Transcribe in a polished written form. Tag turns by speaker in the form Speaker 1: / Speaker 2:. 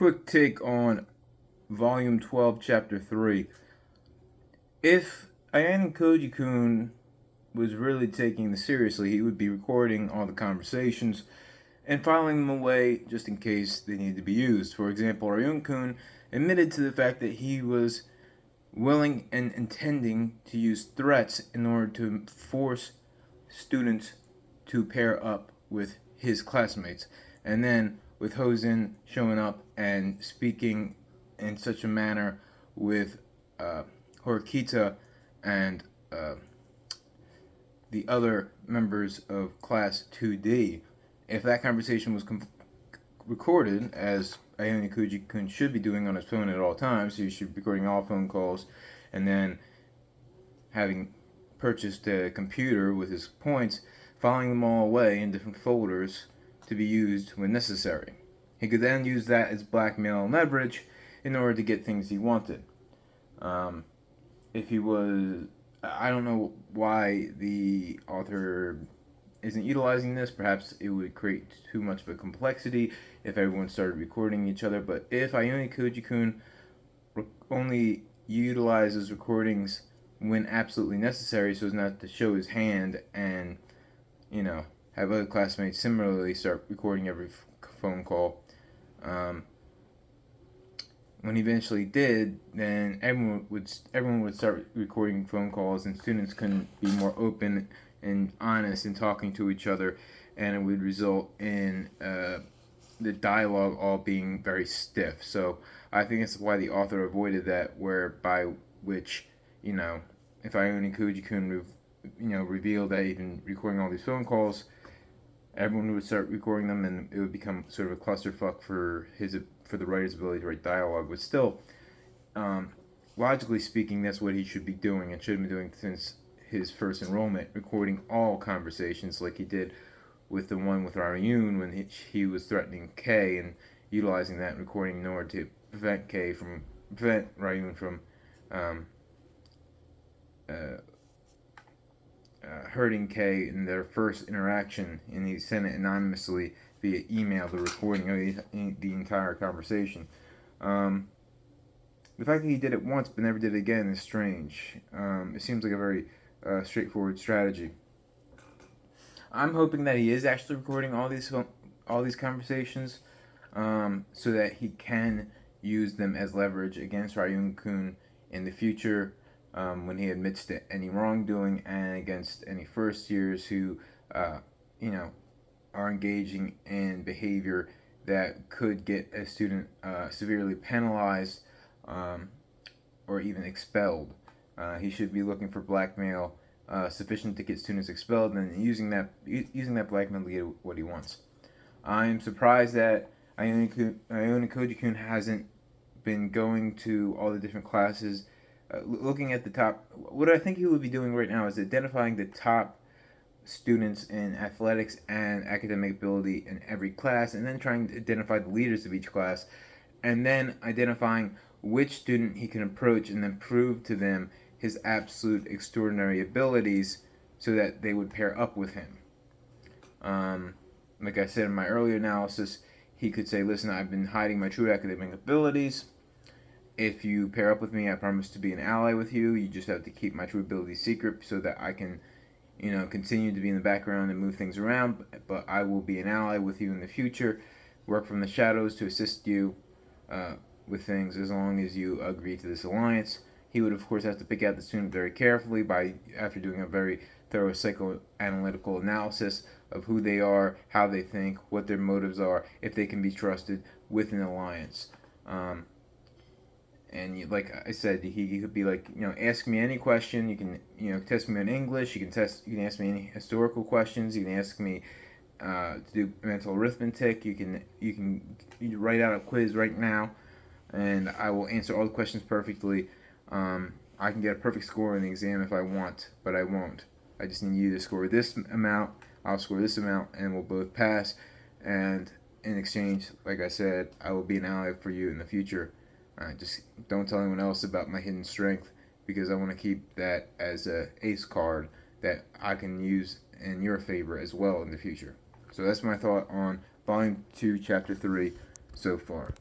Speaker 1: quick take on Volume 12, Chapter 3. If Ayane Koji-kun was really taking this seriously, he would be recording all the conversations and filing them away just in case they needed to be used. For example, Ryun-kun admitted to the fact that he was willing and intending to use threats in order to force students to pair up with his classmates. And then with Hosen showing up and speaking in such a manner with Horikita and the other members of Class 2D, if that conversation was recorded, as Ayane Koji-kun should be doing on his phone at all times, so he should be recording all phone calls, and then having purchased a computer with his points, filing them all away in different folders to be used when necessary. He could then use that as blackmail and leverage in order to get things he wanted. If he was, I don't know why the author isn't utilizing this. Perhaps it would create too much of a complexity if everyone started recording each other. But if Ayane Koji-kun only utilizes recordings when absolutely necessary, so as not to show his hand and, have other classmates similarly start recording every phone call. When he eventually did, then everyone would start recording phone calls, and students couldn't be more open and honest in talking to each other, and it would result in the dialogue all being very stiff. So I think that's why the author avoided that, whereby which, if Ayane Koji-kun revealed that he'd been recording all these phone calls, everyone would start recording them, and it would become sort of a clusterfuck for the writer's ability to write dialogue. But still, logically speaking, that's what he should be doing, and should have been doing since his first enrollment, recording all conversations like he did with the one with Ryun when he was threatening Kei, and utilizing that recording in order to prevent Ryun from hurting Kei in their first interaction, and he sent it anonymously via email, the recording of the entire conversation. The fact that he did it once but never did it again is strange. It seems like a very straightforward strategy. I'm hoping that he is actually recording all these conversations, so that he can use them as leverage against Ryun-kun in the future, when he admits to any wrongdoing, and against any first years who, are engaging in behavior that could get a student severely penalized, or even expelled. He should be looking for blackmail sufficient to get students expelled, and using that blackmail to get what he wants. I'm surprised that Ayane Koji-kun hasn't been going to all the different classes. Looking at the top, what I think he would be doing right now is identifying the top students in athletics and academic ability in every class, and then trying to identify the leaders of each class, and then identifying which student he can approach and then prove to them his absolute extraordinary abilities so that they would pair up with him. Like I said in my earlier analysis, he could say, listen, I've been hiding my true academic abilities. If you pair up with me, I promise to be an ally with you. You just have to keep my true abilities secret so that I can, continue to be in the background and move things around. But I will be an ally with you in the future, work from the shadows to assist you with things as long as you agree to this alliance. He would, of course, have to pick out the student very carefully after doing a very thorough psychoanalytical analysis of who they are, how they think, what their motives are, if they can be trusted with an alliance. And like I said, he could be like, ask me any question. You can, test me in English. You can ask me any historical questions. You can ask me to do mental arithmetic. You can write out a quiz right now, and I will answer all the questions perfectly. I can get a perfect score in the exam if I want, but I won't. I just need you to score this amount. I'll score this amount, and we'll both pass. And in exchange, like I said, I will be an ally for you in the future. Just don't tell anyone else about my hidden strength, because I want to keep that as a ace card that I can use in your favor as well in the future. So that's my thought on Volume 2, Chapter 3 so far.